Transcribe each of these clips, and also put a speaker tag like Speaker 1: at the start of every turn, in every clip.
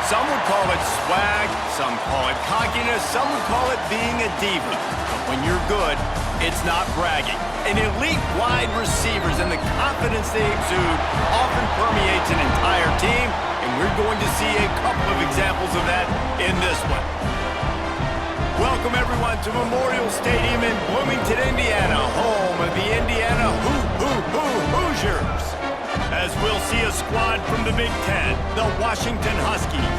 Speaker 1: Some would call it swag, some call it cockiness, some would call it being a diva. But when you're good, it's not bragging. And elite wide receivers and the confidence they exude often permeates an entire team, and we're going to see a couple of examples of that in this one. Welcome, everyone, to Memorial Stadium in Bloomington, Indiana, home of the Indiana Hoosiers. As we'll see a squad from the Big Ten, the Washington Huskies,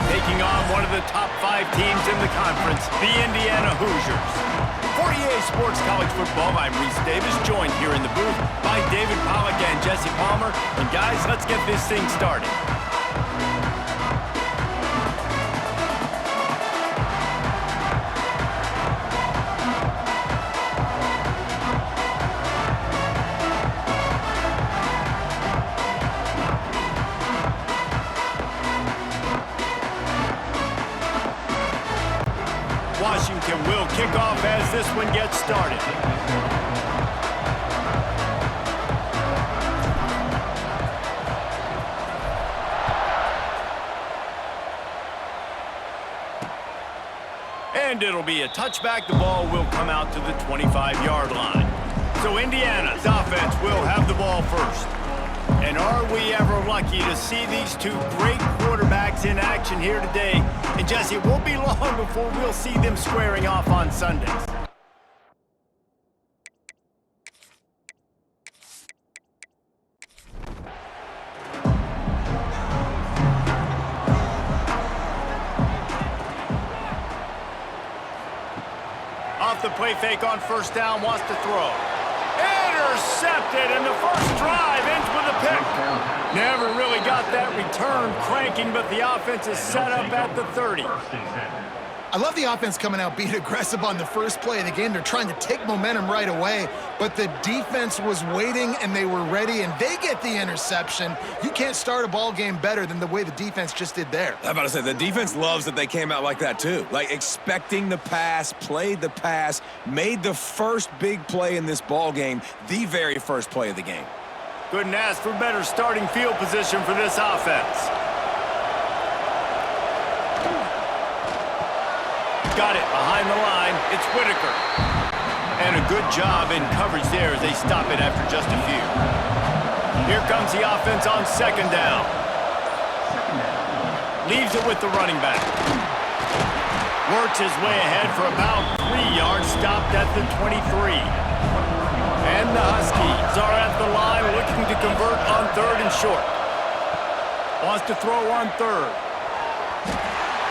Speaker 1: taking on one of the top 5 teams in the conference, the Indiana Hoosiers. For EA Sports College Football, I'm Reese Davis, joined here in the booth by David Pollack and Jesse Palmer. And guys, let's get this thing started. Washington will kick off as this one gets started. And it'll be a touchback. The ball will come out to the 25-yard line. So Indiana's offense will have the ball first. And are we ever lucky to see these two great quarterbacks in action here today? And Jesse, it won't be long before we'll see them squaring off on Sundays. Off the play fake on first down, wants to throw. Intercepted, and the first drive ends with a pick. Never really got that return cranking, but the offense is set up at the 30.
Speaker 2: I love the offense coming out being aggressive on the first play of the game. They're trying to take momentum right away, but the defense was waiting and they were ready, and they get the interception. You can't start a ball game better than the way the defense just did there.
Speaker 3: I'm about to say, the defense loves that they came out like that too. Like expecting the pass, played the pass, made the first big play in this ball game, the very first play of the game.
Speaker 1: Couldn't ask for better starting field position for this offense. Got it behind the line. It's Whitaker. And a good job in coverage there as they stop it after just a few. Here comes the offense on second down. Leaves it with the running back. Works his way ahead for about 3 yards, stopped at the 23. And the Huskies are at the line looking to convert on third and short. Wants to throw on third.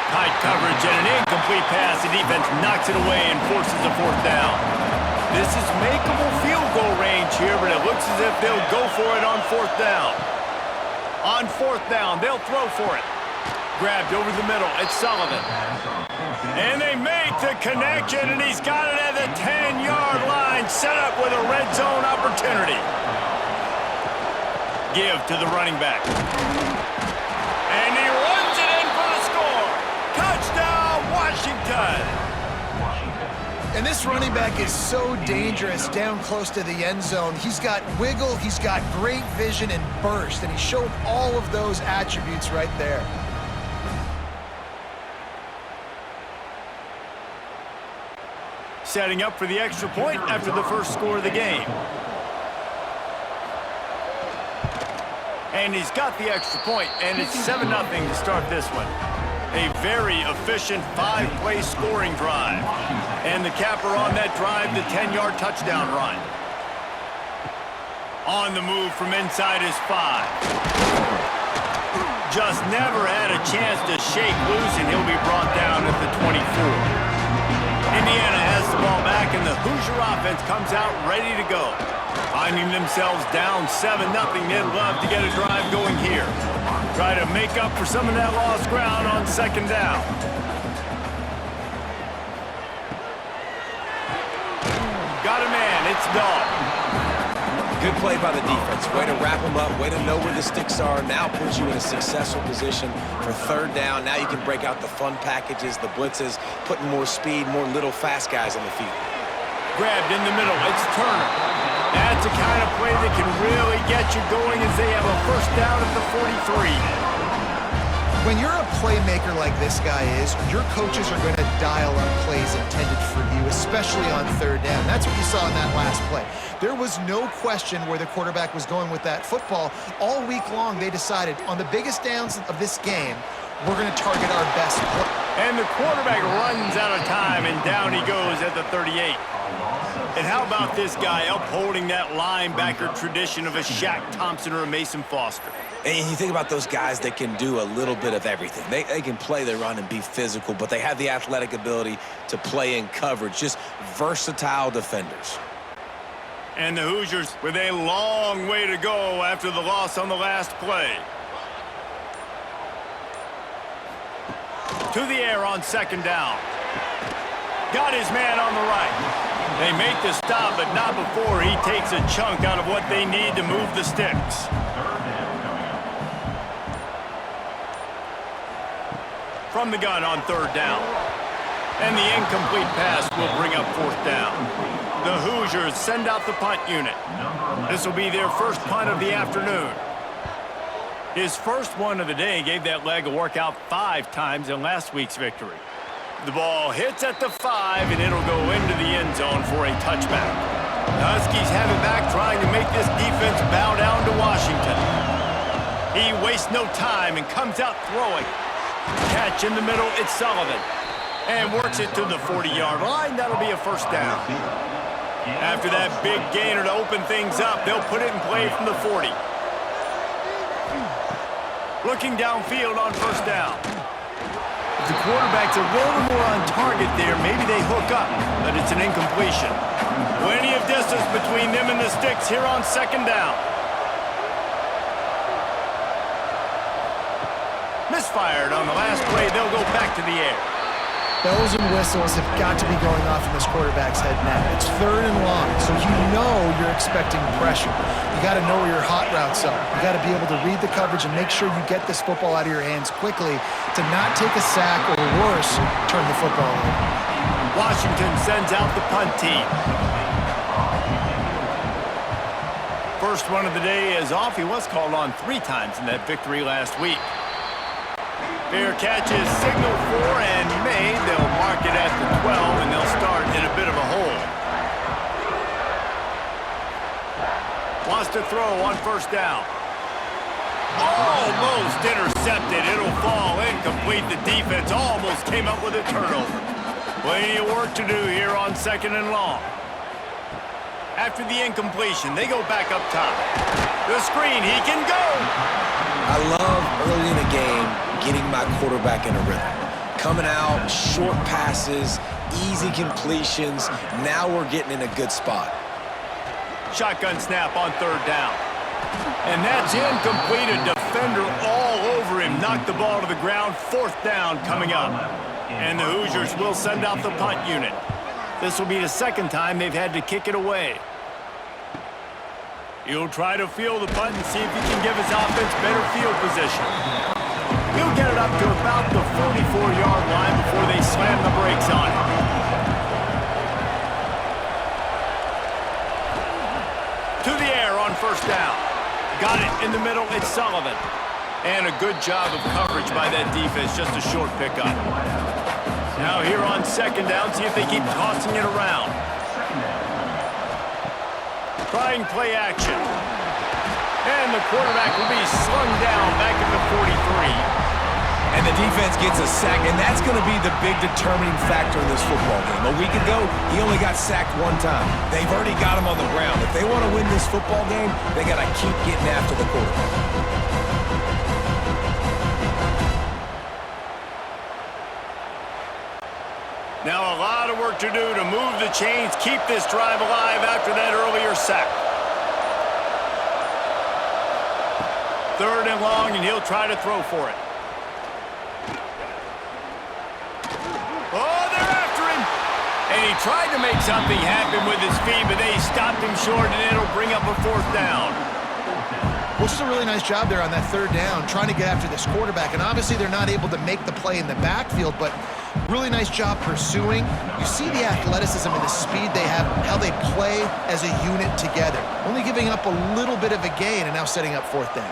Speaker 1: Tight coverage and an incomplete pass. The defense knocks it away and forces a fourth down. This is makeable field goal range here, but it looks as if they'll go for it on fourth down. On fourth down, they'll throw for it. Grabbed over the middle. It's Sullivan. And they make the connection, and he's got it at the 10-yard line, set up with a red zone opportunity. Give to the running back. And he runs it in for the score. Touchdown, Washington.
Speaker 2: And this running back is so dangerous down close to the end zone. He's got wiggle, he's got great vision and burst, and he showed all of those attributes right there.
Speaker 1: Setting up for the extra point after the first score of the game. And he's got the extra point, and it's 7-0 to start this one. A very efficient 5-play scoring drive. And the capper on that drive, the 10-yard touchdown run. On the move from inside his 5. Just never had a chance to shake loose, and he'll be brought down at the 24. Indiana has the ball back, and the Hoosier offense comes out ready to go. Finding themselves down 7-0, they'd love to get a drive going here. Try to make up for some of that lost ground on second down. Got a man, it's Dahl.
Speaker 3: Good play by the defense. Way to wrap them up, way to know where the sticks are. Now puts you in a successful position for third down. Now you can break out the fun packages, the blitzes, putting more speed, more little fast guys on the field.
Speaker 1: Grabbed in the middle, it's Turner. That's the kind of play that can really get you going as they have a first down at the 43.
Speaker 2: When you're a playmaker like this guy is, your coaches are going to dial up plays intended for you, especially on third down. That's what you saw in that last play. There was no question where the quarterback was going with that football. All week long, they decided on the biggest downs of this game, we're going to target our best play.
Speaker 1: And the quarterback runs out of time, and down he goes at the 38. And how about this guy upholding that linebacker tradition of a Shaq Thompson or a Mason Foster?
Speaker 3: And you think about those guys that can do a little bit of everything. They can play the run and be physical, but they have the athletic ability to play in coverage. Just versatile defenders.
Speaker 1: And the Hoosiers with a long way to go after the loss on the last play. To the air on second down. Got his man on the right. They make the stop, but not before he takes a chunk out of what they need to move the sticks. From the gun on third down. And the incomplete pass will bring up fourth down. The Hoosiers send out the punt unit. This will be their first punt of the afternoon. His first one of the day gave that leg a workout 5 times in last week's victory. The ball hits at the 5, and it'll go into the end zone for a touchback. The Huskies have it back, trying to make this defense bow down to Washington. He wastes no time and comes out throwing. Catch in the middle, it's Sullivan. And works it to the 40-yard line. That'll be a first down. After that big gainer to open things up, they'll put it in play from the 40. Looking downfield on first down. If the quarterback's a little more on target there, maybe they hook up, but it's an incompletion. Plenty of distance between them and the sticks here on second down. Misfired on the last play. They'll go back to the air.
Speaker 2: Bells and whistles have got to be going off in this quarterback's head now. It's third and long, so you know you're expecting pressure. You got to know where your hot routes are. You got to be able to read the coverage and make sure you get this football out of your hands quickly to not take a sack or worse, turn the football over.
Speaker 1: Washington sends out the punt team. First one of the day is off. He was called on 3 times in that victory last week. Fair catch is signaled for and made. They'll mark it at the 12, and they'll start in a bit of a hole. Wants to throw on first down. Almost intercepted. It'll fall incomplete. The defense almost came up with a turnover. Plenty of work to do here on second and long. After the incompletion, they go back up top. The screen, he can go.
Speaker 3: I love early in the game getting my quarterback in a rhythm. Coming out, short passes, easy completions. Now we're getting in a good spot.
Speaker 1: Shotgun snap on third down. And that's incomplete. A defender all over him. Knocked the ball to the ground. Fourth down coming up. And the Hoosiers will send out the punt unit. This will be the second time they've had to kick it away. He'll try to field the punt and see if he can give his offense better field position. He'll get it up to about the 44-yard line before they slam the brakes on it. To the air on first down. Got it in the middle, it's Sullivan. And a good job of coverage by that defense, just a short pickup. Now here on second down, see if they keep tossing it around. Trying play action. And the quarterback will be slung down back at the 43.
Speaker 3: And the defense gets a sack, and that's going to be the big determining factor in this football game. A week ago, he only got sacked 1 time. They've already got him on the ground. If they want to win this football game, they got to keep getting after the quarterback.
Speaker 1: Now a lot of work to do to move the chains, keep this drive alive after that earlier sack. Third and long, and he'll try to throw for it. Oh, they're after him! And he tried to make something happen with his feet, but they stopped him short, and it'll bring up a fourth down.
Speaker 2: Well, just a really nice job there on that third down, trying to get after this quarterback. And obviously they're not able to make the play in the backfield, but really nice job pursuing. You see the athleticism and the speed they have, how they play as a unit together. Only giving up a little bit of a gain and now setting up fourth down.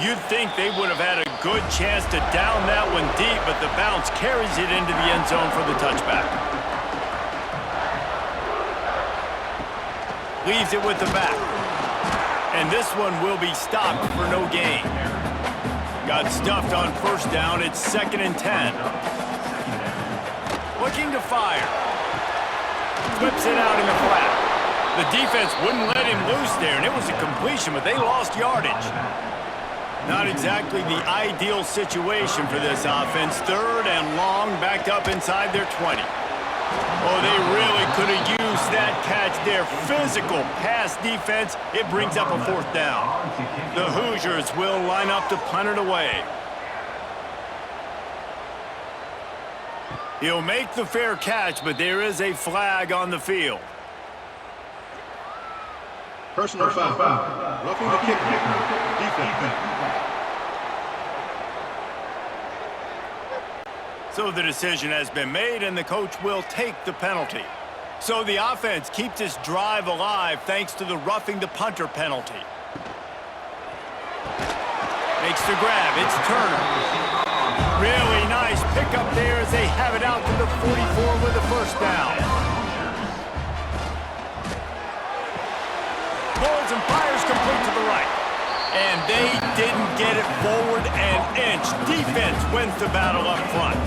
Speaker 1: You'd think they would have had a good chance to down that one deep, but the bounce carries it into the end zone for the touchback. Leaves it with the back. And this one will be stopped for no gain. Got stuffed on first down. It's 2nd and 10. Looking to fire. Flips it out in the flat. The defense wouldn't let him loose there, and it was a completion, but they lost yardage. Not exactly the ideal situation for this offense. 3rd and long, backed up inside their 20. Oh, they really could have used that catch there. Physical pass defense. It brings up a 4th down. The Hoosiers will line up to punt it away. He'll make the fair catch, but there is a flag on the field.
Speaker 4: Personal foul. Roughing the kicker. Defense.
Speaker 1: So the decision has been made, and the coach will take the penalty. So the offense keeps this drive alive thanks to the roughing the punter penalty. Makes the grab. It's Turner. Really nice pickup there as they have it out to the 44 with a 1st down. Pulls and fires complete to the right. And they didn't get it forward an inch. Defense wins the battle up front.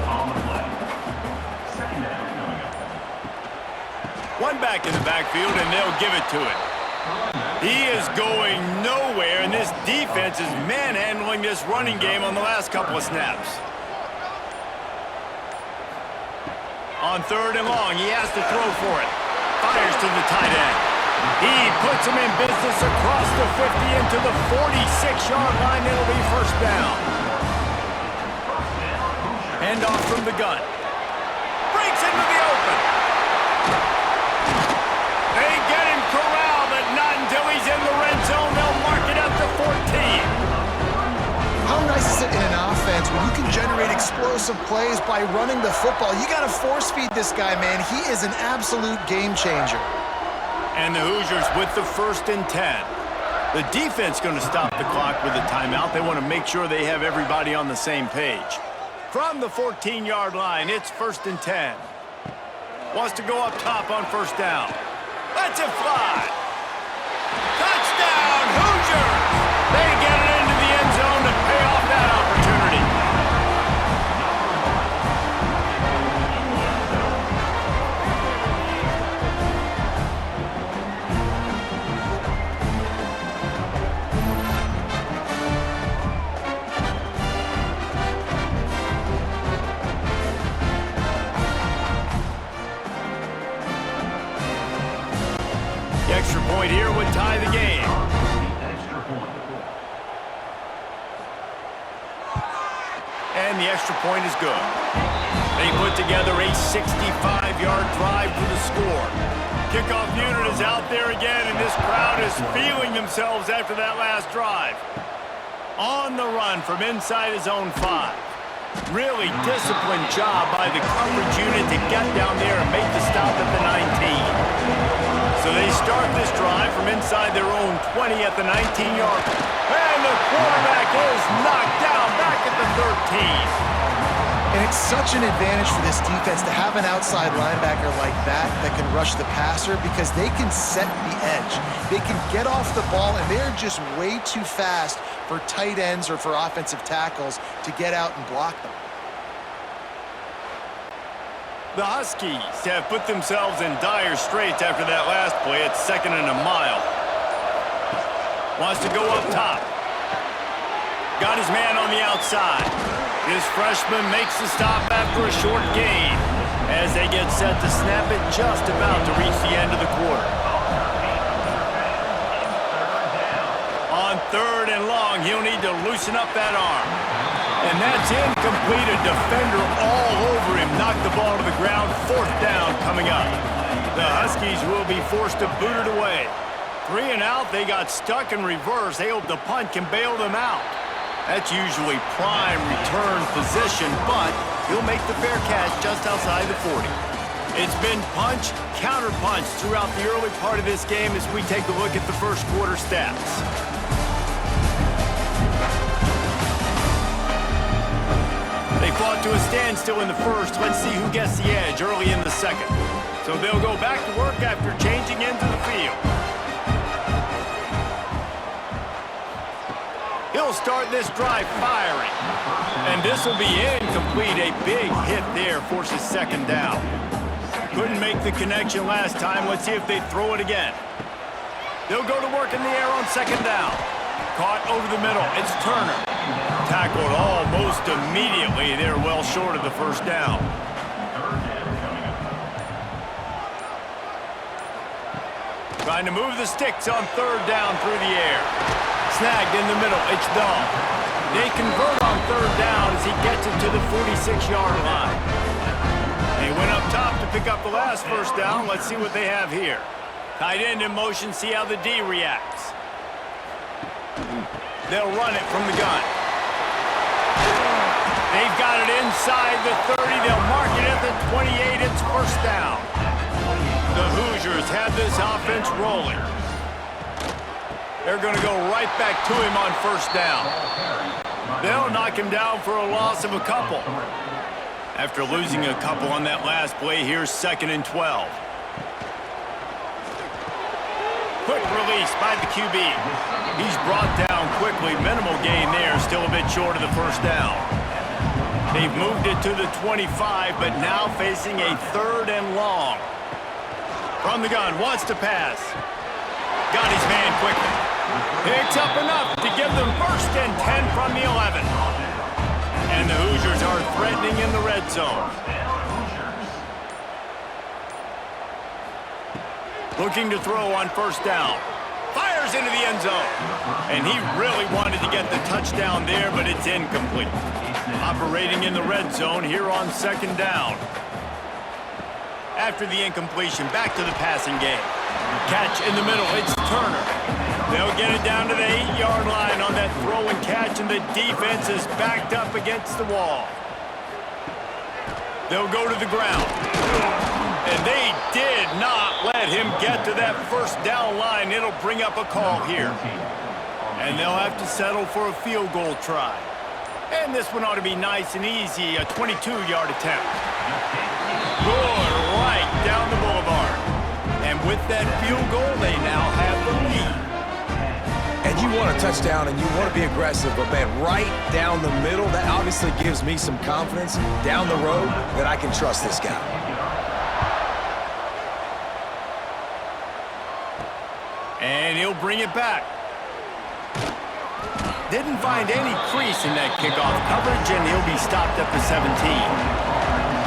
Speaker 1: One back in the backfield, and they'll give it to it. He is going nowhere, and this defense is manhandling this running game on the last couple of snaps. On 3rd and long, he has to throw for it. Fires to the tight end. He puts him in business across the 50 into the 46-yard line. It'll be 1st down. Hand off from the gun. Breaks into the open. They get him corralled, but not until he's in the red zone. They'll mark it at the 14.
Speaker 2: How nice is it in an offense when you can generate explosive plays by running the football? You got to force feed this guy, man. He is an absolute game changer.
Speaker 1: And the Hoosiers with the 1st and 10. The defense going to stop the clock with a timeout. They want to make sure they have everybody on the same page. From the 14-yard line, it's 1st and 10. Wants to go up top on 1st down. Let's it fly. Touchdown, Hoosiers! They get it into the end zone to pay off that opportunity. The extra point here would tie the game. And the extra point is good. They put together a 65-yard drive for the score. Kickoff unit is out there again, and this crowd is feeling themselves after that last drive. On the run from inside his own 5. Really disciplined job by the coverage unit to get down there and make the stop at the 19. So they start this drive from inside their own 20 at the 19-yard. And the quarterback is knocked down back at the 13.
Speaker 2: And it's such an advantage for this defense to have an outside linebacker like that can rush the passer because they can set the edge. They can get off the ball, and they're just way too fast for tight ends or for offensive tackles to get out and block them.
Speaker 1: The Huskies have put themselves in dire straits after that last play. It's 2nd and a mile. Wants to go up top. Got his man on the outside. This freshman makes the stop after a short gain as they get set to snap it just about to reach the end of the quarter. On 3rd and long, he'll need to loosen up that arm. And that's incomplete. A defender all over him. Knocked the ball to the ground. 4th down coming up. The Huskies will be forced to boot it away. 3 and out. They got stuck in reverse. They hope the punt can bail them out. That's usually prime return position, but he'll make the fair catch just outside the 40. It's been punch, counter punch throughout the early part of this game as we take a look at the first quarter stats. They fought to a standstill in the first. Let's see who gets the edge early in the second. So they'll go back to work after changing into the field. He'll start this drive firing. And this will be incomplete. A big hit there forces second down. Couldn't make the connection last time. Let's see if they throw it again. They'll go to work in the air on second down. Caught over the middle. It's Turner. Tackled almost immediately. They're well short of the first down. Trying to move the sticks on third down through the air. Snagged in the middle. It's Dahl. They convert on third down as he gets it to the 46-yard line. They went up top to pick up the last first down. Let's see what they have here. Tight end in motion. See how the D reacts. They'll run it from the gun. They've got it inside the 30. They'll mark it at the 28. It's first down. The Hoosiers have this offense rolling. They're going to go right back to him on first down. They'll knock him down for a loss of a couple. After losing a couple on that last play, here's 2nd and 12. Quick release by the QB. He's brought down quickly. Minimal gain there, still a bit short of the first down. They've moved it to the 25, but now facing a 3rd and long. From the gun, wants to pass. Got his man quickly. Picks up enough to give them 1st and 10 from the 11. And the Hoosiers are threatening in the red zone. Looking to throw on first down. Fires into the end zone. And he really wanted to get the touchdown there, but it's incomplete. Operating in the red zone here on 2nd down. After the incompletion, back to the passing game. Catch in the middle, it's Turner. They'll get it down to the 8-yard line on that throw and catch, and the defense is backed up against the wall. They'll go to the ground. And they did not let him get to that first down line. It'll bring up a call here. And they'll have to settle for a field goal try. And this one ought to be nice and easy, a 22-yard attempt. Good, right down the boulevard. And with that field goal, they now have the lead.
Speaker 3: And you want a touchdown and you want to be aggressive, but man, right down the middle, that obviously gives me some confidence down the road that I can trust this guy.
Speaker 1: And he'll bring it back. Didn't find any crease in that kickoff coverage, and he'll be stopped at the 17.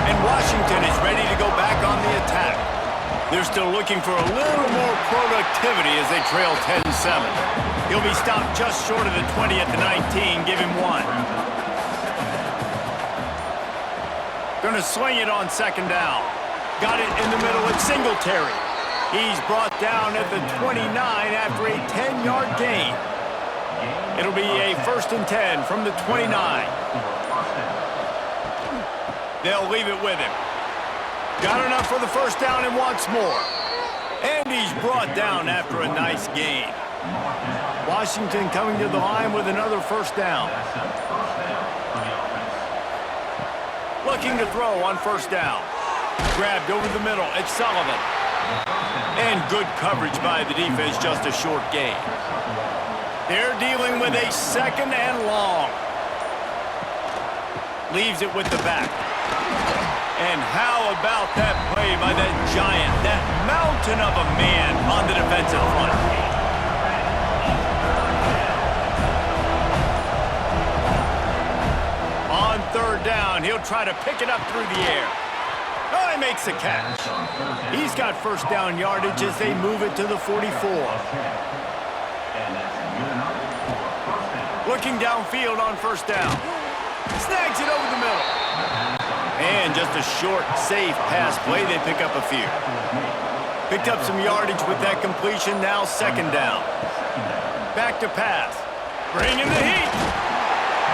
Speaker 1: And Washington is ready to go back on the attack. They're still looking for a little more productivity as they trail 10-7. He'll be stopped just short of the 20 at the 19. Give him 1. Gonna swing it on 2nd down. Got it in the middle at Singletary. He's brought down at the 29 after a 10-yard gain. It'll be a 1st and 10 from the 29. They'll leave it with him. Got enough for the first down and wants more. And he's brought down after a nice gain. Washington coming to the line with another first down. Looking to throw on first down. Grabbed over the middle. It's Sullivan. And good coverage by the defense, just a short gain. They're dealing with a 2nd and long. Leaves it with the back. And how about that play by that giant, that mountain of a man on the defensive front? On 3rd down, he'll try to pick it up through the air. Oh, he makes a catch. He's got first down yardage as they move it to the 44. Looking downfield on first down. Snags it over the middle. And just a short, safe pass play. They pick up a few. Picked up some yardage with that completion. Now 2nd down. Back to pass. Bringing the heat.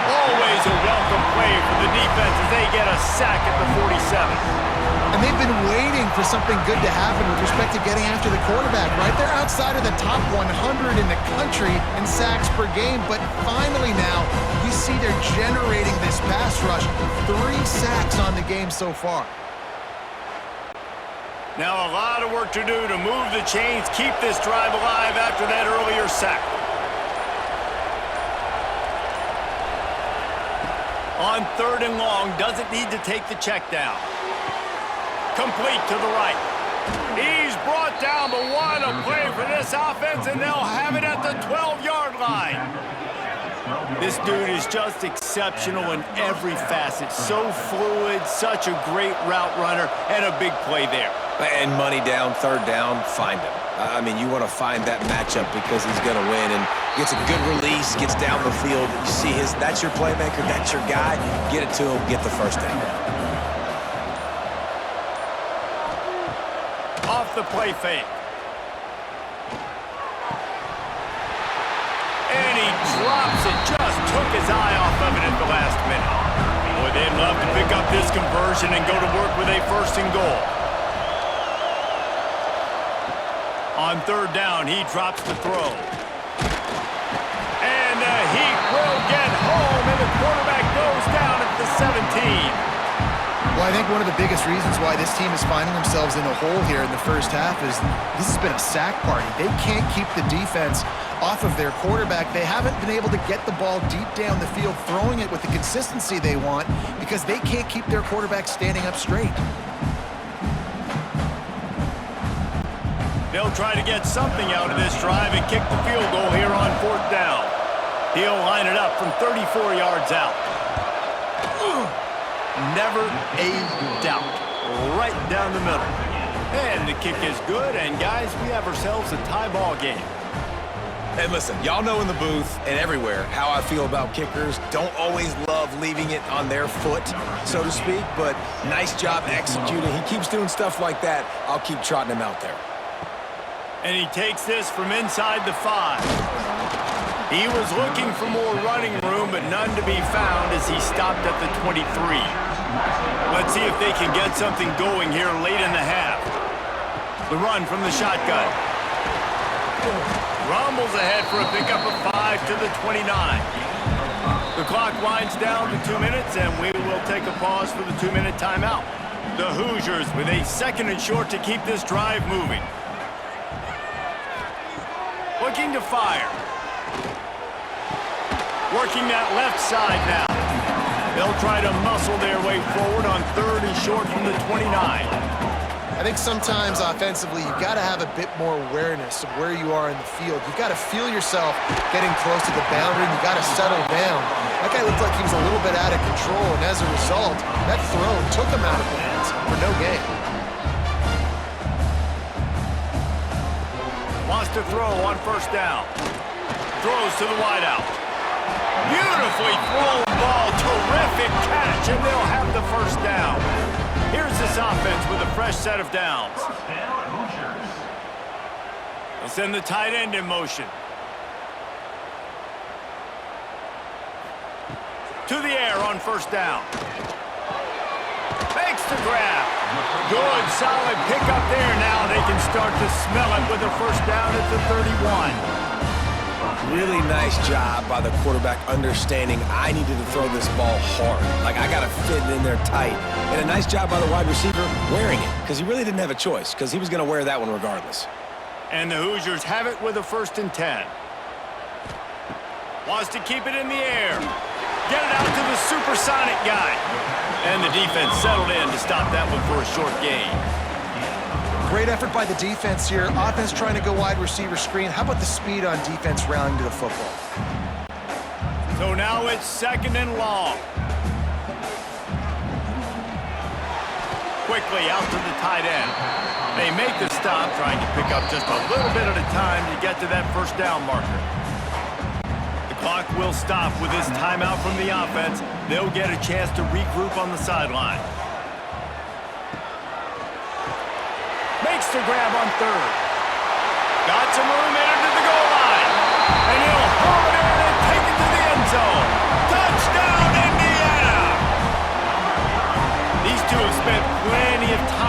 Speaker 1: Always a welcome play for the defense as they get a sack at the 47.
Speaker 2: And they've been waiting for something good to happen with respect to getting after the quarterback, right? They're outside of the top 100 in the country in sacks per game, but finally now you see they're generating this pass rush. 3 sacks on the game so far.
Speaker 1: Now a lot of work to do to move the chains, keep this drive alive after that earlier sack. On 3rd and long, doesn't need to take the check down. Complete to the right. He's brought down, but what a play for this offense, and they'll have it at the 12-yard line. This dude is just exceptional in every facet. So fluid, such a great route runner, and a big play there.
Speaker 3: And money down, 3rd down, find him. I mean, you want to find that matchup because he's going to win, and gets a good release, gets down the field. You see that's your playmaker, that's your guy. Get it to him, get the 1st down.
Speaker 1: Off the play fake. And he drops it, just took his eye off of it at the last minute. Boy, they'd love to pick up this conversion and go to work with a 1st and goal. On 3rd down, he drops the throw. And the Heat will get home, and the quarterback goes down at the 17.
Speaker 2: Well, I think one of the biggest reasons why this team is finding themselves in a hole here in the first half is this has been a sack party. They can't keep the defense off of their quarterback. They haven't been able to get the ball deep down the field, throwing it with the consistency they want because they can't keep their quarterback standing up straight.
Speaker 1: They'll try to get something out of this drive and kick the field goal here on 4th down. He'll line it up from 34 yards out. Never a doubt. Right down the middle. And the kick is good, and guys, we have ourselves a tie ball game.
Speaker 3: And listen, y'all know in the booth and everywhere how I feel about kickers. Don't always love leaving it on their foot, so to speak, but nice job executing. He keeps doing stuff like that. I'll keep trotting him out there.
Speaker 1: And he takes this from inside the 5. He was looking for more running room, but none to be found as he stopped at the 23. Let's see if they can get something going here late in the half. The run from the shotgun. Rumbles ahead for a pickup of 5 to the 29. The clock winds down to 2 minutes, and we will take a pause for the 2-minute timeout. The Hoosiers with a 2nd and short to keep this drive moving. Looking to fire. Working that left side now. They'll try to muscle their way forward on 3rd and short from the 29.
Speaker 2: I think sometimes offensively you've got to have a bit more awareness of where you are in the field. You've got to feel yourself getting close to the boundary, and you've got to settle down. That guy looked like he was a little bit out of control, and as a result, that throw took him out of bounds for no gain.
Speaker 1: Wants to throw on 1st down. Throws to the wideout. Beautifully thrown ball. Terrific catch, and they'll have the 1st down. Here's this offense with a fresh set of downs. They'll send the tight end in motion. To the air on 1st down. Makes the grab. Good, solid pickup there. Now they can start to smell it with a 1st down at the 31.
Speaker 3: Really nice job by the quarterback understanding I needed to throw this ball hard. Like, I got to fit it in there tight. And a nice job by the wide receiver wearing it, because he really didn't have a choice, because he was going to wear that one regardless.
Speaker 1: And the Hoosiers have it with a 1st and 10. Wants to keep it in the air. Get it out to the supersonic guy. And the defense settled in to stop that one for a short gain.
Speaker 2: Great effort by the defense here. Offense trying to go wide receiver screen. How about the speed on defense rallying to the football?
Speaker 1: So now it's 2nd and long. Quickly out to the tight end. They make the stop, trying to pick up just a little bit at a time to get to that 1st down marker. The clock will stop with this timeout from the offense. They'll get a chance to regroup on the sideline. Makes the grab on 3rd. Got some room into the goal line. And he'll haul it in and take it to the end zone. Touchdown, Indiana! These two have spent plenty of time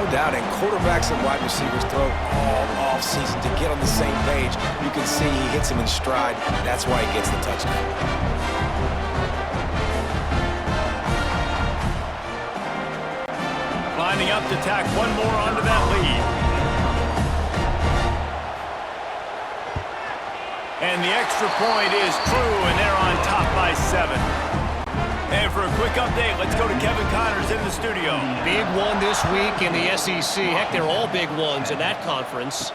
Speaker 3: No doubt, and quarterbacks and wide receivers throw all off-season to get on the same page. You can see he hits him in stride. That's why he gets the touchdown.
Speaker 1: Lining up to tack one more onto that lead. And the extra point is true, and they're on top by 7. And for a quick update, let's go to Kevin Connors in the studio.
Speaker 5: Big one this week in the SEC. Heck, they're all big ones in that conference.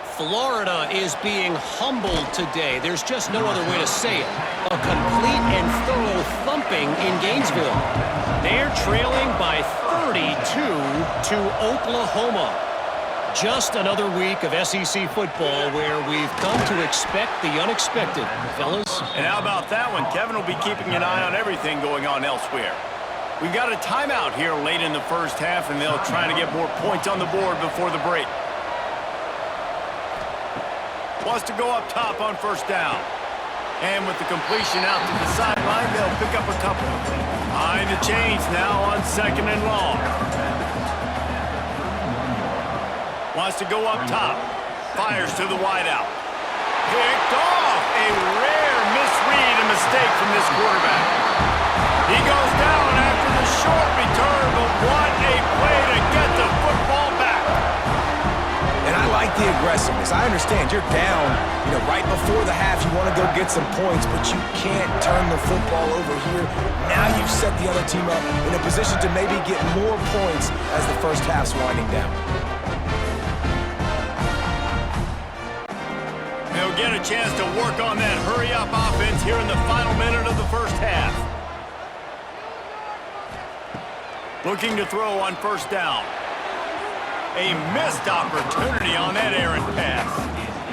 Speaker 5: Florida is being humbled today. There's just no other way to say it. A complete and thorough thumping in Gainesville. They're trailing by 32 to Oklahoma. Just another week of SEC football where we've come to expect the unexpected, fellas.
Speaker 1: And how about that one? Kevin will be keeping an eye on everything going on elsewhere. We've got a timeout here late in the first half, and they'll try to get more points on the board before the break. Wants to go up top on first down. And with the completion out to the sideline, they'll pick up a couple. Behind the chains now on 2nd and long. Wants to go up top. Fires to the wideout. Picked off. A rare misread and mistake from this quarterback. He goes down after the short return, but what a play to get the football back.
Speaker 3: And I like the aggressiveness. I understand you're down, right before the half. You want to go get some points, but you can't turn the football over here. Now you've set the other team up in a position to maybe get more points as the first half's winding down.
Speaker 1: They'll get a chance to work on that hurry-up offense here in the final minute of the first half. Looking to throw on first down. A missed opportunity on that errant pass.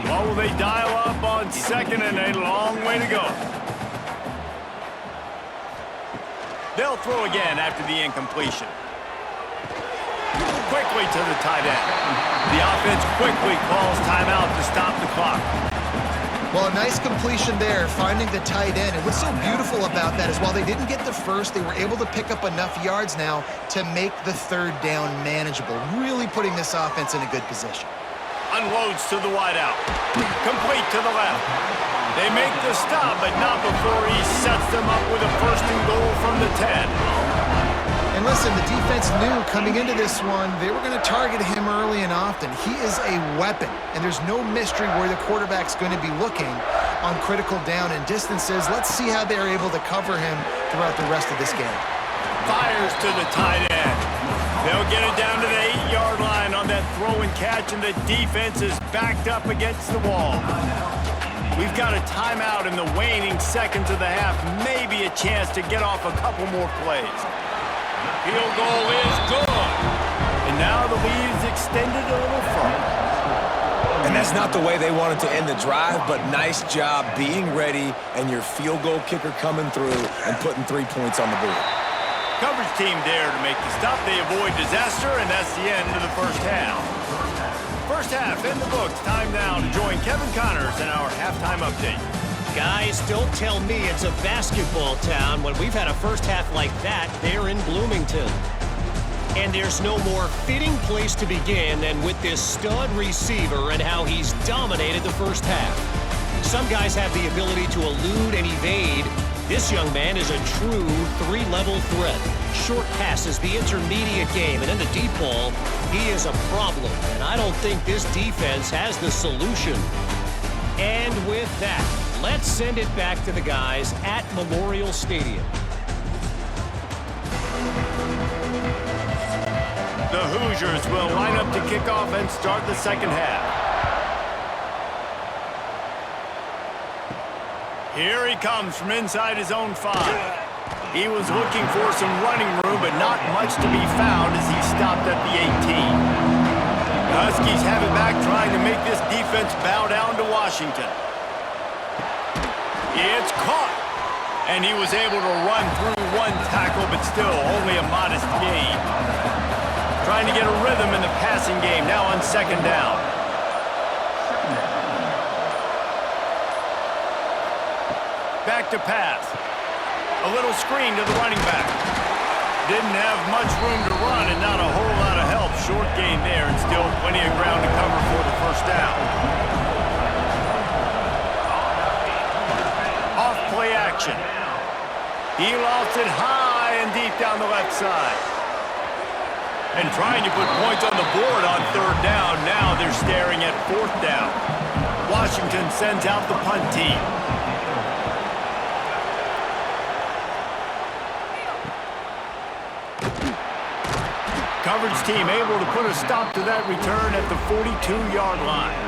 Speaker 1: What will they dial up on 2nd and a long way to go? They'll throw again after the incompletion. Quickly to the tight end. The offense quickly calls timeout to stop the clock.
Speaker 2: Well, a nice completion there, finding the tight end. And what's so beautiful about that is while they didn't get the first, they were able to pick up enough yards now to make the 3rd down manageable, really putting this offense in a good position.
Speaker 1: Unloads to the wideout. Complete to the left. They make the stop, but not before he sets them up with a 1st and goal from the 10.
Speaker 2: And listen, the defense knew coming into this one, they were going to target him early and often. He is a weapon, and there's no mystery where the quarterback's going to be looking on critical down and distances. Let's see how they're able to cover him throughout the rest of this game.
Speaker 1: Fires to the tight end. They'll get it down to the 8-yard line on that throw and catch, and the defense is backed up against the wall. We've got a timeout in the waning seconds of the half, maybe a chance to get off a couple more plays. Field goal is good. And now the lead is extended a little further.
Speaker 3: And that's not the way they wanted to end the drive, but nice job being ready and your field goal kicker coming through and putting 3 points on the board.
Speaker 1: Coverage team there to make the stop. They avoid disaster, and that's the end of the first half. First half in the books. Time now to join Kevin Connors in our halftime update.
Speaker 5: Guys, don't tell me it's a basketball town when we've had a first half like that there in Bloomington. And there's no more fitting place to begin than with this stud receiver and how he's dominated the first half. Some guys have the ability to elude and evade. This young man is a true 3-level threat. Short passes, the intermediate game, and then the deep ball, he is a problem. And I don't think this defense has the solution. And with that, let's send it back to the guys at Memorial Stadium.
Speaker 1: The Hoosiers will line up to kick off and start the second half. Here he comes from inside his own 5. He was looking for some running room, but not much to be found as he stopped at the 18. The Huskies have it back, trying to make this defense bow down to Washington. It's caught, and he was able to run through one tackle, but still only a modest gain. Trying to get a rhythm in the passing game, now on 2nd down. Back to pass. A little screen to the running back. Didn't have much room to run and not a whole lot of help. Short plenty of ground to cover for the first down. Off play action. He lofts it high and deep down the left side. And trying to put points on the board on third down. Now they're staring at fourth down. Washington sends out the punt team. Coverage team able to put a stop to that return at the 42-yard line.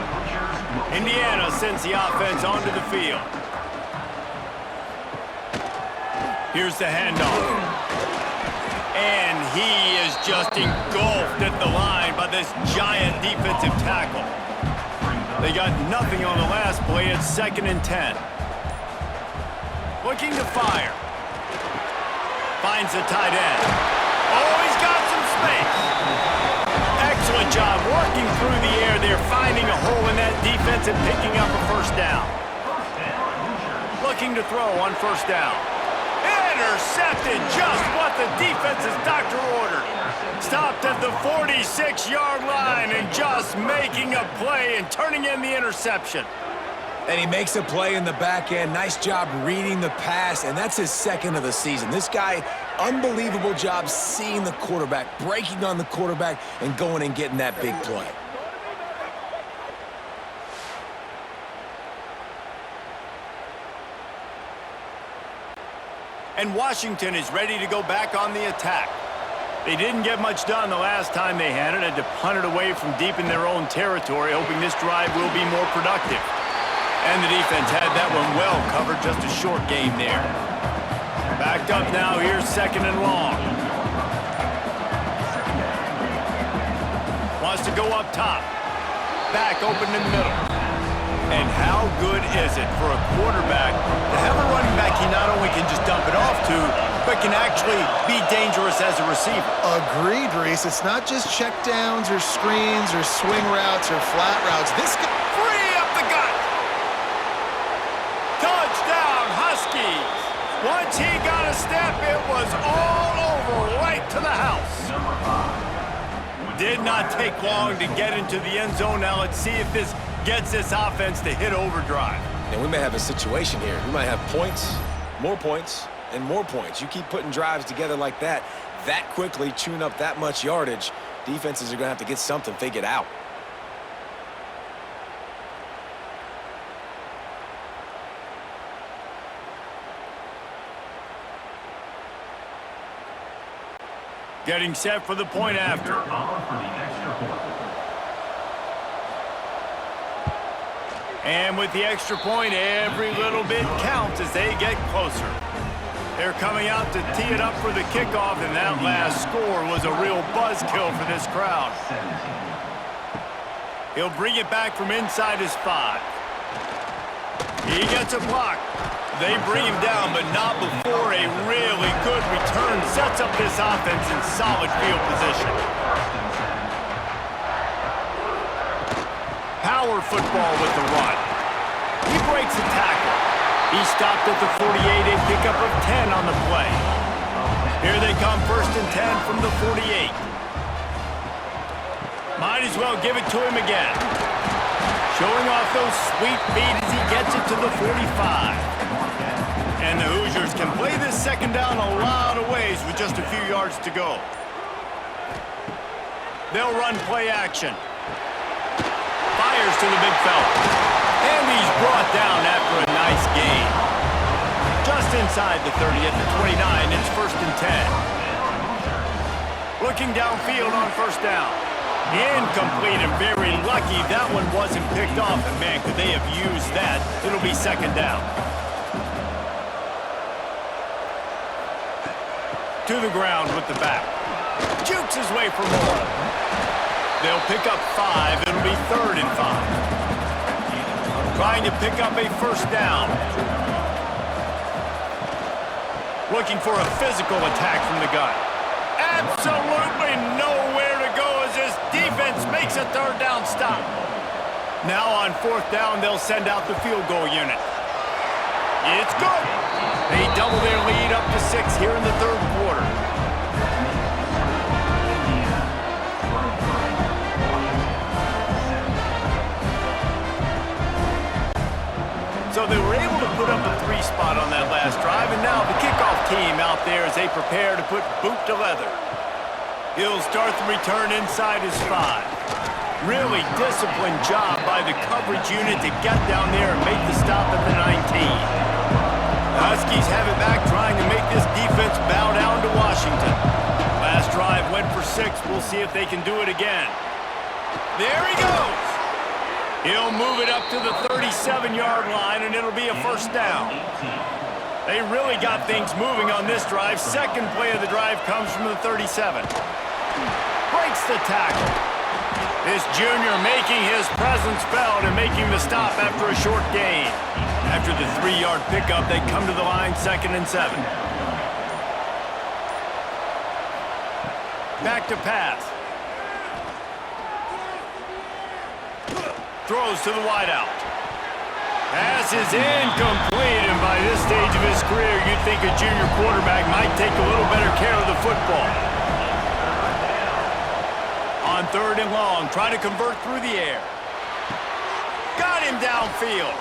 Speaker 1: Indiana sends the offense onto the field. Here's the handoff. And he is just engulfed at the line by this giant defensive tackle. They got nothing on the last play. It's 2nd and 10. Looking to fire. Finds the tight end. Oh, he's got some space. Excellent job working through the air there, finding a hole in that defense and picking up a first down. Looking to throw on first down. Intercepted, just what the defense's doctor ordered. Stopped at the 46-yard line and just making a play and turning in the interception.
Speaker 3: And he makes a play in the back end. Nice job reading the pass, and that's his 2nd of the season. This guy, unbelievable job seeing the quarterback, breaking on the quarterback, and going and getting that big play.
Speaker 1: And Washington is ready to go back on the attack. They didn't get much done the last time they had it to punt it away from deep in their own territory, hoping this drive will be more productive. And the defense had that one well covered, just a short game there. Backed up now, here's 2nd and long. Wants to go up top. Back open in the middle. And how good is it for a quarterback to have a running back he not only can just dump it off to, but can actually be dangerous as a receiver?
Speaker 2: Agreed, Reese. It's not just checkdowns or screens or swing routes or flat routes. This guy...
Speaker 1: Free up the gut! Touchdown, Huskies! Once he got a step, it was all over, right to the house. Did not take long to get into the end zone. Now let's see if this gets this offense to hit overdrive.
Speaker 3: And we may have a situation here. We might have points, and more points. You keep putting drives together like that quickly, chewing up that much yardage, defenses are going to have to get something figured out.
Speaker 1: Getting set for the point after. And with the extra point, every little bit counts as they get closer. They're coming out to tee it up for the kickoff, and that last score was a real buzzkill for this crowd. He'll bring it back from inside his 5. He gets a block. They bring him down, but not before a really good return sets up this offense in solid field position. Power football with the run. He breaks a tackle. He stopped at the 48, a pickup of 10 on the play. Here they come, 1st and 10 from the 48. Might as well give it to him again. Showing off those sweet feet as he gets it to the 45. And the Hoosiers can play this 2nd down a lot of ways with just a few yards to go. They'll run play action. Fires to the big fella. And he's brought down after a nice gain. Just inside the 30 at the 29, it's 1st and 10. Looking downfield on 1st down. Incomplete, and very lucky that one wasn't picked off. And man, could they have used that. It'll be 2nd down. To the ground with the back. Jukes his way for more. They'll pick up 5. It'll be 3rd and 5. Trying to pick up a 1st down. Looking for a physical attack from the gun. Absolutely nowhere to go as this defense makes a 3rd down stop. Now on 4th down, they'll send out the field goal unit. It's good. They double their lead up to 6 here in the 3rd quarter. team out there as they prepare to put boot to leather. He'll start the return inside his 5. Really disciplined job by the coverage unit to get down there and make the stop at the 19. The Huskies have it back, trying to make this defense bow down to Washington. Last drive went for 6. We'll see if they can do it again. There he goes. He'll move it up to the 37-yard line, and it'll be a first down. They really got things moving on this drive. Second play of the drive comes from the 37. Breaks the tackle. This junior making his presence felt and making the stop after a short gain. After the 3-yard pickup, they come to the line, 2nd and 7. Back to pass. Throws to the wideout. Pass is incomplete, and by this stage of his career, you'd think a junior quarterback might take a little better care of the football. On 3rd and long, trying to convert through the air. Got him downfield.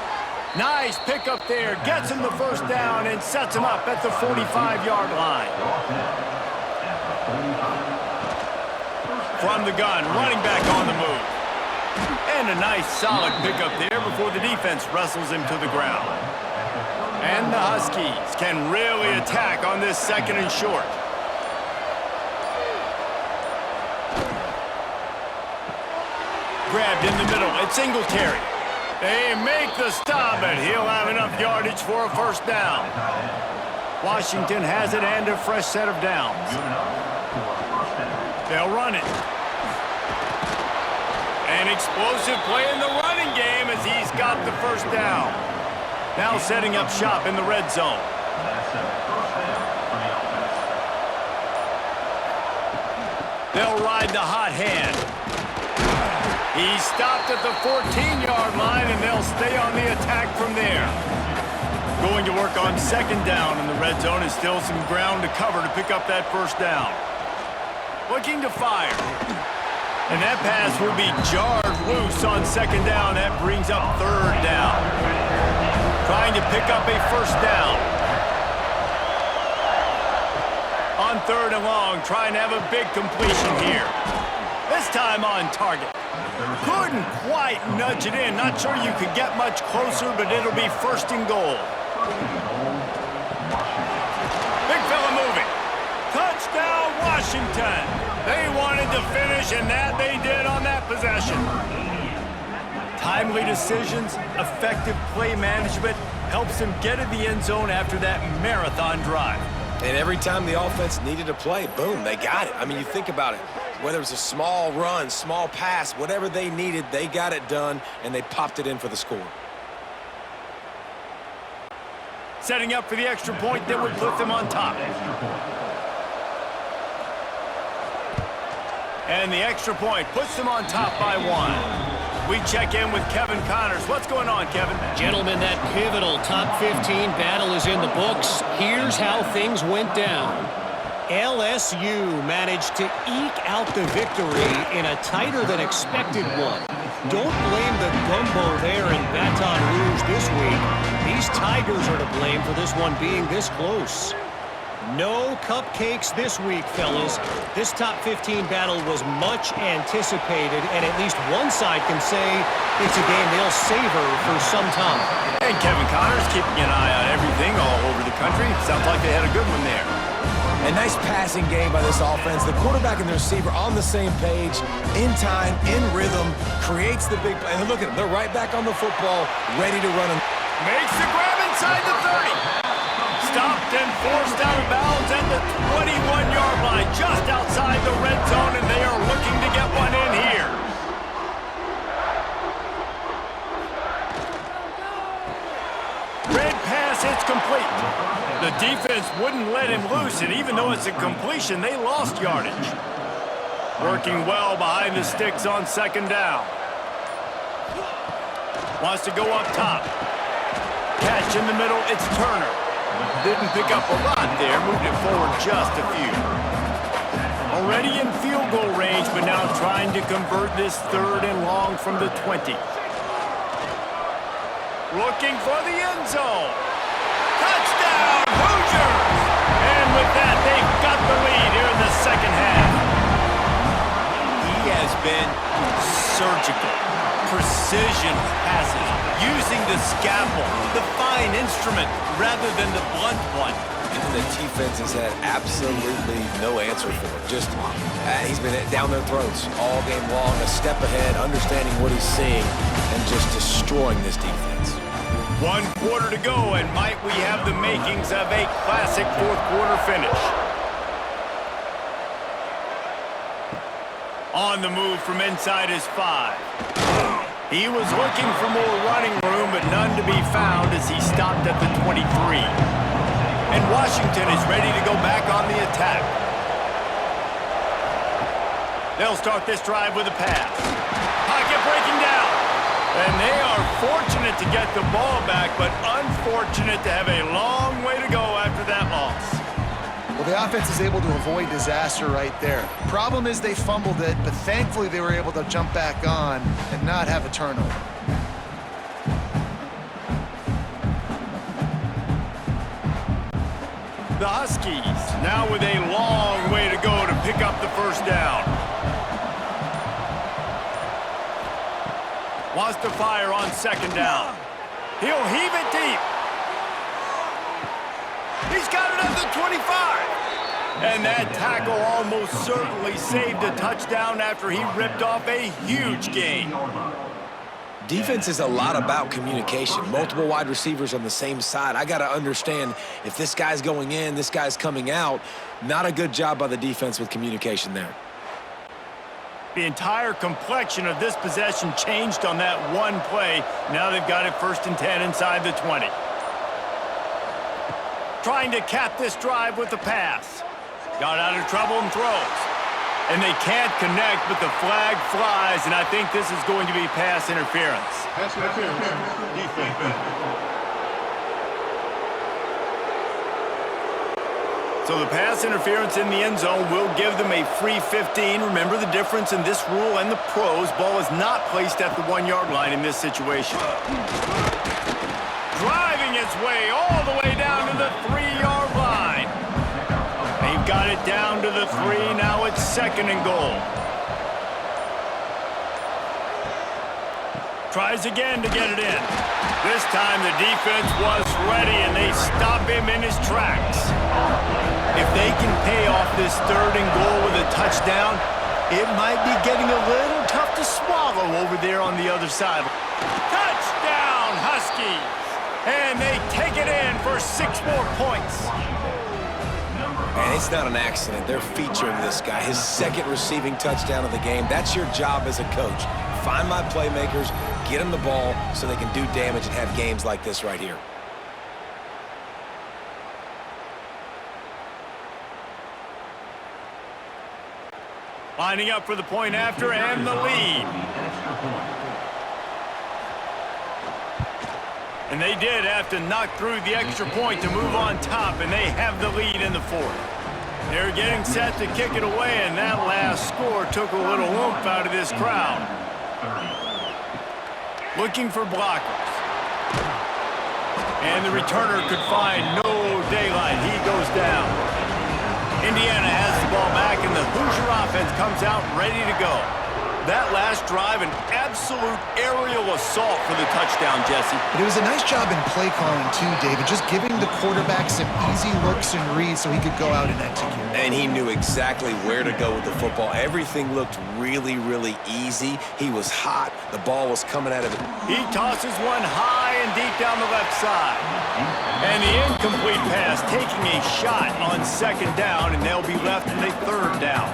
Speaker 1: Nice pickup there. Gets him the first down and sets him up at the 45-yard line. From the gun, running back on the move. And a nice solid pickup there before the defense wrestles him to the ground. And the Huskies can really attack on this 2nd and short. Grabbed in the middle. It's Singletary. They make the stop, and he'll have enough yardage for a first down. Washington has it and a fresh set of downs. They'll run it. An explosive play in the running game as he's got the first down. Now setting up shop in the red zone. They'll ride the hot hand. He's stopped at the 14-yard line, and they'll stay on the attack from there. Going to work on 2nd down in the red zone is still some ground to cover to pick up that first down. Looking to fire. And that pass will be jarred loose on 2nd down. That brings up 3rd down. Trying to pick up a first down. On 3rd and long, trying to have a big completion here. This time on target. Couldn't quite nudge it in. Not sure you could get much closer, but it'll be 1st and goal. Big fella moving. Touchdown, Washington. They wanted to finish, and that they did on that possession. Timely decisions, effective play management helps them get in the end zone after that marathon drive.
Speaker 3: And every time the offense needed a play, boom, they got it. I mean, you think about it. Whether it's a small run, small pass, whatever they needed, they got it done, and they popped it in for the score.
Speaker 1: Setting up for the extra point that would put them on top. And the extra point puts them on top by 1. We check in with Kevin Connors. What's going on, Kevin?
Speaker 5: Gentlemen, that pivotal top 15 battle is in the books. Here's how things went down. LSU managed to eke out the victory in a tighter than expected one. Don't blame the gumbo there in Baton Rouge this week. These Tigers are to blame for this one being this close. No cupcakes this week, fellas. This top 15 battle was much anticipated, and at least one side can say it's a game they'll savor for some time.
Speaker 1: And Kevin Connors keeping an eye on everything all over the country. Sounds like they had a good one there.
Speaker 3: A nice passing game by this offense. The quarterback and the receiver on the same page, in time, in rhythm, creates the big play. And look at them. They're right back on the football, ready to run.
Speaker 1: Makes the grab inside the 30. Stopped and forced out of bounds at the 21-yard line, just outside the red zone, and they are looking to get one in here. Red pass, it's complete. The defense wouldn't let him loose, and even though it's a completion, they lost yardage. Working well behind the sticks on 2nd down. Wants to go up top. Catch in the middle, it's Turner. Didn't pick up a lot there, moved it forward just a few. Already in field goal range, but now trying to convert this 3rd and long from the 20. Looking for the end zone. Touchdown, Hoosiers! with that, they've got the lead here in the second half. He has been surgical. Precision passes, using the scalpel, the fine instrument, rather than the blunt one.
Speaker 3: And the defense has had absolutely no answer for it. Just, he's been down their throats all game long, a step ahead, understanding what he's seeing, and just destroying this defense.
Speaker 1: 1 quarter to go, and might we have the makings of a classic fourth quarter finish. On the move from inside his 5. He was looking for more running room, but none to be found as he stopped at the 23. And Washington is ready to go back on the attack. They'll start this drive with a pass. Pocket breaking down. And they are fortunate to get the ball back, but unfortunate to have a long way to go after that loss.
Speaker 2: Well, the offense is able to avoid disaster right there. Problem is they fumbled it, but thankfully they were able to jump back on and not have a turnover.
Speaker 1: The Huskies now with a long way to go to pick up the first down. Wants to fire on second down. He'll heave it deep. He's got it at the 25. And that tackle almost certainly saved a touchdown after he ripped off a huge gain.
Speaker 3: Defense is a lot about communication. Multiple wide receivers on the same side. I got to understand if this guy's going in, this guy's coming out. Not a good job by the defense with communication there.
Speaker 1: The entire complexion of this possession changed on that one play. Now they've got it 1st and 10 inside the 20. Trying to cap this drive with the pass. Got out of trouble and throws. And they can't connect, but the flag flies, and I think this is going to be pass interference.
Speaker 4: Pass interference. Defense.
Speaker 1: So the pass interference in the end zone will give them a free 15. Remember the difference in this rule and the pros. Ball is not placed at the 1-yard line in this situation. Driving its way all the way down to the 3-yard line. They've got it down to the 3. Now it's 2nd and goal. Tries again to get it in. This time the defense was ready, and they stop him in his tracks. If they can pay off this 3rd and goal with a touchdown, it might be getting a little tough to swallow over there on the other side. Touchdown, Huskies! And they take it in for 6 more points.
Speaker 3: And it's not an accident. They're featuring this guy. His 2nd receiving touchdown of the game. That's your job as a coach. Find my playmakers, get them the ball so they can do damage and have games like this right here.
Speaker 1: Lining up for the point after and the lead. And they did have to knock through the extra point to move on top, and they have the lead in the 4th. They're getting set to kick it away, and that last score took a little oomph out of this crowd. Looking for blockers. And the returner could find no daylight. He goes down. Indiana has the ball back, and the Hoosier offense comes out ready to go. That last drive, an absolute aerial assault for the touchdown, Jesse.
Speaker 2: But it was a nice job in play calling too, David, just giving the quarterback some easy looks and reads so he could go out and execute.
Speaker 3: And he knew exactly where to go with the football. Everything looked really, really easy. He was hot. The ball was coming out of it.
Speaker 1: He tosses one high and deep down the left side. And the incomplete pass taking a shot on 2nd down, and they'll be left in a 3rd down.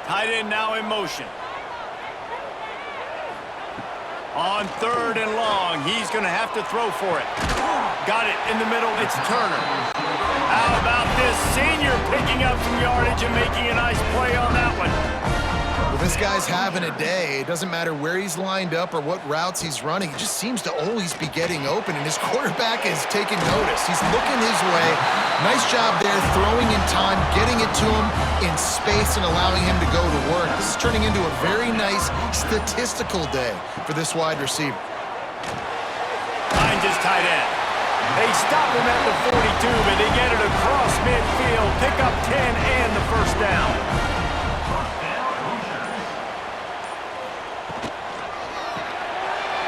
Speaker 1: Tight end now in motion. On 3rd and long, he's going to have to throw for it. Got it in the middle, it's Turner. How about this senior picking up some yardage and making a nice play on that one?
Speaker 2: Well, this guy's having a day. It doesn't matter where he's lined up or what routes he's running. He just seems to always be getting open, and his quarterback is taking notice. He's looking his way. Nice job there, throwing in time, getting it to him in space and allowing him to go to work. This is turning into a very nice statistical day for this wide receiver.
Speaker 1: Finds his tight end. They stop him at the 42, but they get it across midfield, pick up 10 and the first down.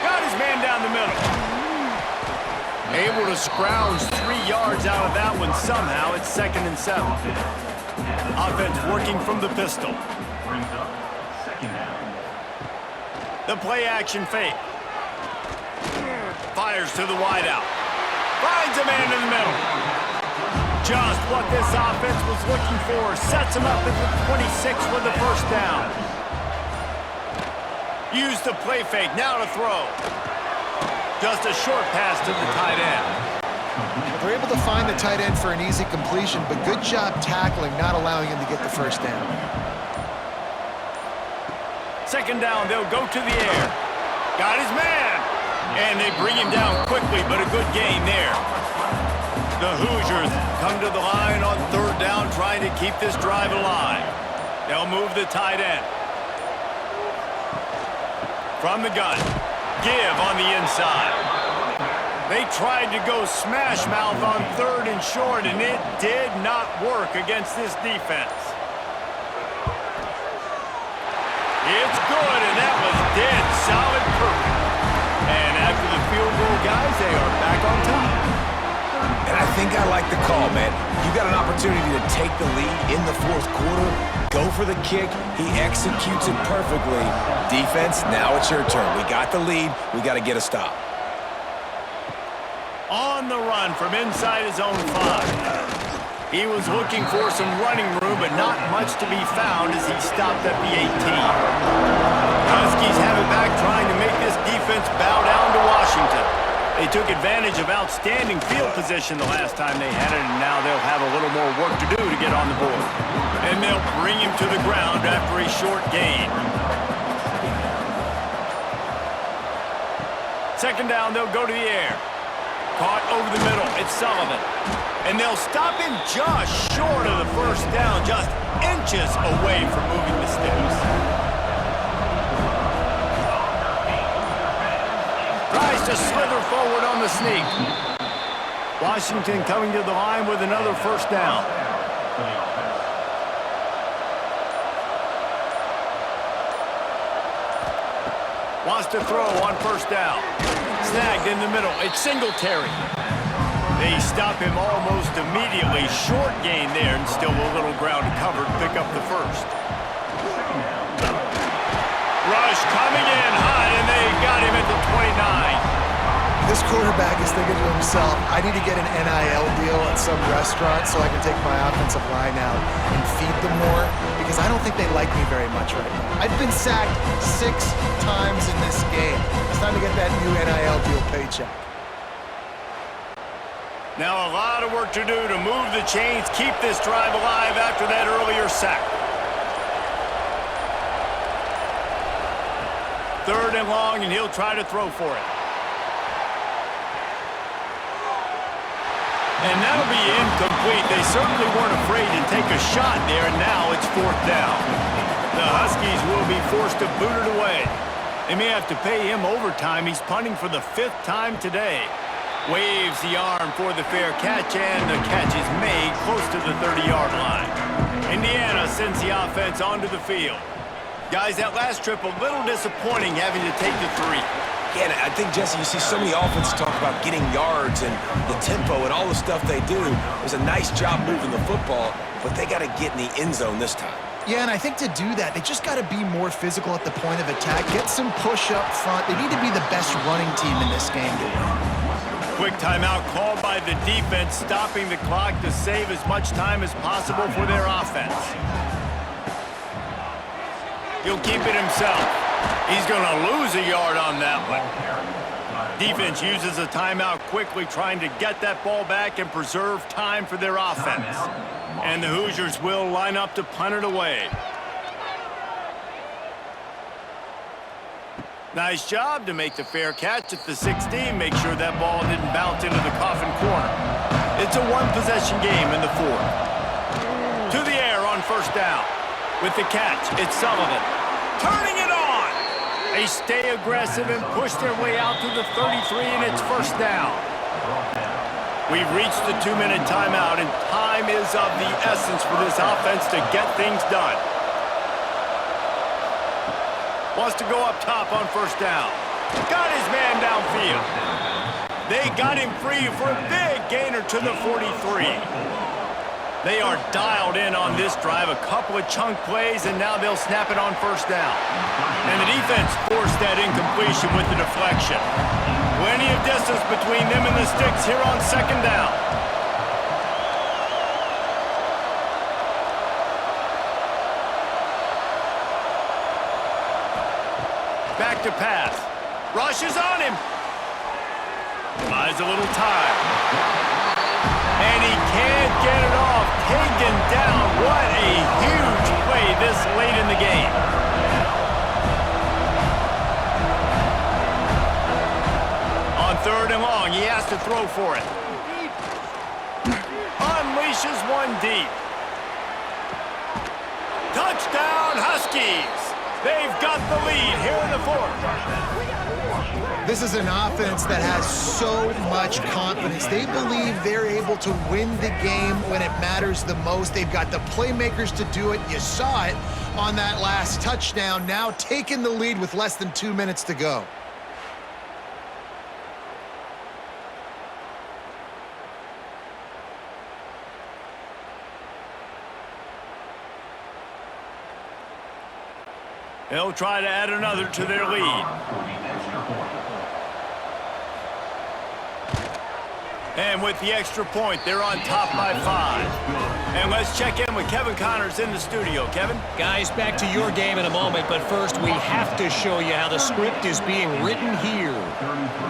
Speaker 1: Got his man down the middle. Able to scrounge 3 yards out of that one somehow. It's 2nd and 7. Offense working from the pistol. The play action fake. Fires to the wideout. Finds a man in the middle. Just what this offense was looking for. Sets him up at the 26 for the first down. Use the play fake. Now to throw. Just a short pass to the tight end.
Speaker 2: They're able to find the tight end for an easy completion, but good job tackling, not allowing him to get the first down.
Speaker 1: 2nd down, they'll go to the air. Got his man. And they bring him down quickly, but a good gain there. The Hoosiers come to the line on 3rd down, trying to keep this drive alive. They'll move the tight end. From the gun. Give on the inside. They tried to go smash mouth on 3rd and short, and it did not work against this defense. It's good, and that was dead solid perfect. And after the field goal, guys, they are back on top.
Speaker 3: And I think I like the call, man. You got an opportunity to take the lead in the 4th quarter. Go for the kick. He executes it perfectly. Defense, now it's your turn. We got the lead. We got to get a stop.
Speaker 1: On the run from inside his own 5. He was looking for some running room, but not much to be found as he stopped at the 18. Huskies have it back, trying to make this defense bow down to Washington. They took advantage of outstanding field position the last time they had it, and now they'll have a little more work to do to get on the board. And they'll bring him to the ground after a short gain. 2nd down, they'll go to the air. Caught over the middle. It's Sullivan. And they'll stop him just short of the first down, just inches away from moving the sticks. Tries to slither forward on the sneak. Washington coming to the line with another first down. Wants to throw on 1st down. Snagged in the middle. It's Singletary. They stop him almost immediately. Short gain there, and still a little ground covered. Pick up the first. Rush coming in hot, and they got him at the 29.
Speaker 2: This quarterback is thinking to himself, I need to get an NIL deal at some restaurant so I can take my offensive line out and feed them more, because I don't think they like me very much right now. I've been sacked 6 times in this game. It's time to get that new NIL deal paycheck.
Speaker 1: Now a lot of work to do to move the chains, keep this drive alive after that earlier sack. 3rd and long, and he'll try to throw for it. And that'll be incomplete. They certainly weren't afraid to take a shot there, and now it's 4th down. The Huskies will be forced to boot it away. They may have to pay him overtime. He's punting for the 5th time today. Waves the arm for the fair catch, and the catch is made close to the 30-yard line. Indiana sends the offense onto the field. Guys, that last trip a little disappointing, having to take the 3.
Speaker 3: Yeah, and I think, Jesse, you see so many offenses talk about getting yards and the tempo and all the stuff they do. It was a nice job moving the football, but they got to get in the end zone this time.
Speaker 2: Yeah, and I think to do that, they just got to be more physical at the point of attack, get some push up front. They need to be the best running team in this game to win.
Speaker 1: Quick timeout called by the defense, stopping the clock to save as much time as possible for their offense. He'll keep it himself. He's going to lose a yard on that one. Defense uses a timeout quickly, trying to get that ball back and preserve time for their offense. And the Hoosiers will line up to punt it away. Nice job to make the fair catch at the 16. Make sure that ball didn't bounce into the coffin corner. It's a one-possession game in the 4th. To the air on 1st down. With the catch, it's Sullivan. Turning it on! They stay aggressive and push their way out to the 33, and it's 1st down. We've reached the 2-minute timeout, and time is of the essence for this offense to get things done. Wants to go up top on first down. Got his man downfield. They got him free for a big gainer to the 43. They are dialed in on this drive. A couple of chunk plays, and now they'll snap it on first down. And the defense forced that incompletion with the deflection. Plenty of distance between them and the sticks here on second down. Back to pass. Rush is on him. Buys a little time. And he can't get it off. Taken down. What a huge play this late in the game. On third and long, he has to throw for it. Unleashes one deep. Touchdown, Huskies. They've got the lead here in the fourth.
Speaker 2: This is an offense that has so much confidence. They believe they're able to win the game when it matters the most. They've got the playmakers to do it. You saw it on that last touchdown. Now taking the lead with less than 2 minutes to go.
Speaker 1: They'll try to add another to their lead. And with the extra point, they're on top by 5. And let's check in with Kevin Connors in the studio. Kevin?
Speaker 5: Guys, back to your game in a moment, but first we have to show you how the script is being written here.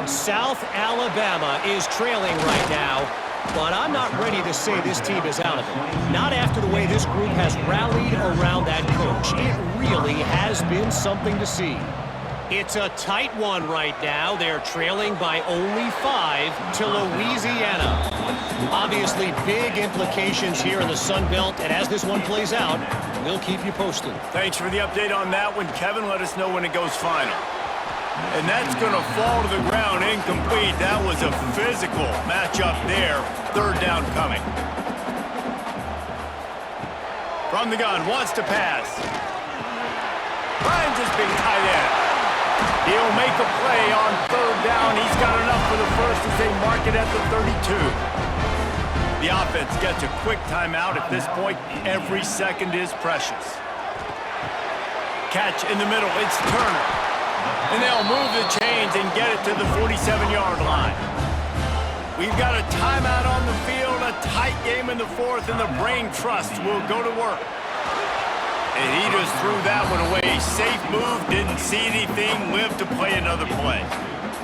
Speaker 5: South Alabama is trailing right now, but I'm not ready to say this team is out of it. Not after the way this group has rallied around that coach. It really has been something to see. It's a tight one right now. They're trailing by only 5 to Louisiana. Obviously, big implications here in the Sun Belt, and as this one plays out, we'll keep you posted.
Speaker 1: Thanks for the update on that one, Kevin. Let us know when it goes final. And that's going to fall to the ground incomplete. That was a physical matchup there. Third down coming. From the gun, wants to pass. Finds his big tight end. He'll make a play on third down. He's got enough for the first as they mark it at the 32. The offense gets a quick timeout. At this point, every second is precious. Catch in the middle. It's Turner. And they'll move the chains and get it to the 47-yard line. We've got a timeout on the field, a tight game in the fourth, and the brain trust will go to work. And he just threw that one away. Safe move, didn't see anything, lived to play another play.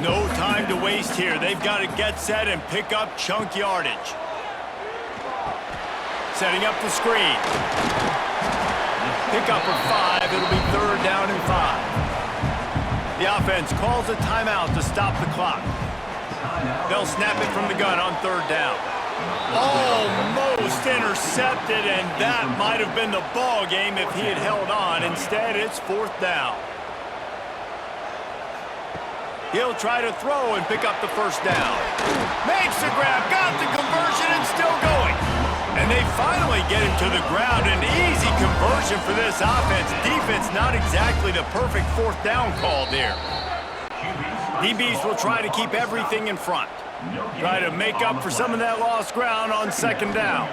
Speaker 1: No time to waste here. They've got to get set and pick up chunk yardage. Setting up the screen. Pick up of 5. It'll be third down and 5. The offense calls a timeout to stop the clock. They'll snap it from the gun on third down. Almost intercepted, and that might have been the ball game if he had held on. Instead, it's fourth down. He'll try to throw and pick up the first down. Makes the grab, got the conversion, and still going. And they finally get him to the ground. An easy conversion for this offense. Defense, not exactly the perfect fourth down call there. DBs will try to keep everything in front. Try to make up for some of that lost ground on second down.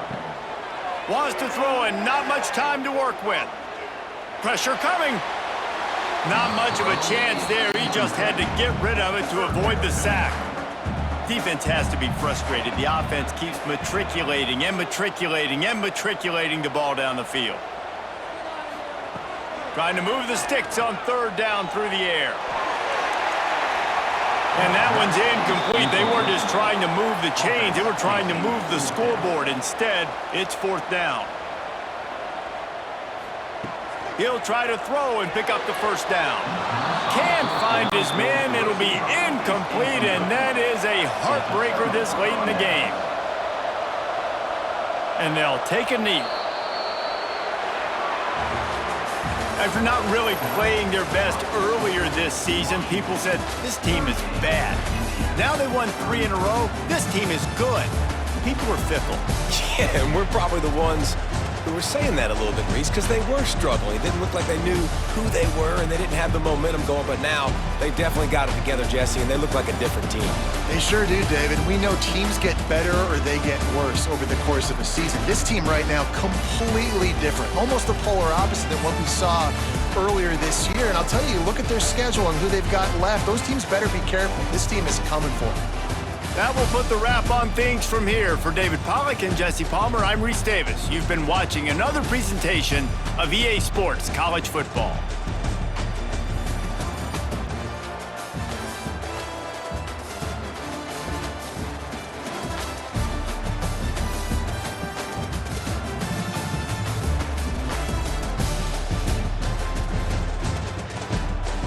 Speaker 1: Wants to throw and not much time to work with. Pressure coming. Not much of a chance there. He just had to get rid of it to avoid the sack. Defense has to be frustrated. The offense keeps matriculating and matriculating and matriculating the ball down the field. Trying to move the sticks on third down through the air. And that one's incomplete. They weren't just trying to move the chains. They were trying to move the scoreboard. Instead, it's fourth down. He'll try to throw and pick up the first down. Can't find his man. It'll be incomplete, and that is a heartbreaker this late in the game. And they'll take a knee. After not really playing their best earlier this season, people said, this team is bad. Now they won 3 in a row. This team is good. People are fickle.
Speaker 3: Yeah, and we're probably the ones who were saying that a little bit, Reese, because they were struggling. It didn't look like they knew who they were, and they didn't have the momentum going. But now they definitely got it together, Jesse, and they look like a different team.
Speaker 2: They sure do, David. We know teams get better or they get worse over the course of a season. This team right now, completely different. Almost the polar opposite than what we saw earlier this year. And I'll tell you, look at their schedule and who they've got left. Those teams better be careful. This team is coming for them.
Speaker 1: That will put the wrap on things from here. For David Pollack and Jesse Palmer, I'm Reese Davis. You've been watching another presentation of EA Sports College Football.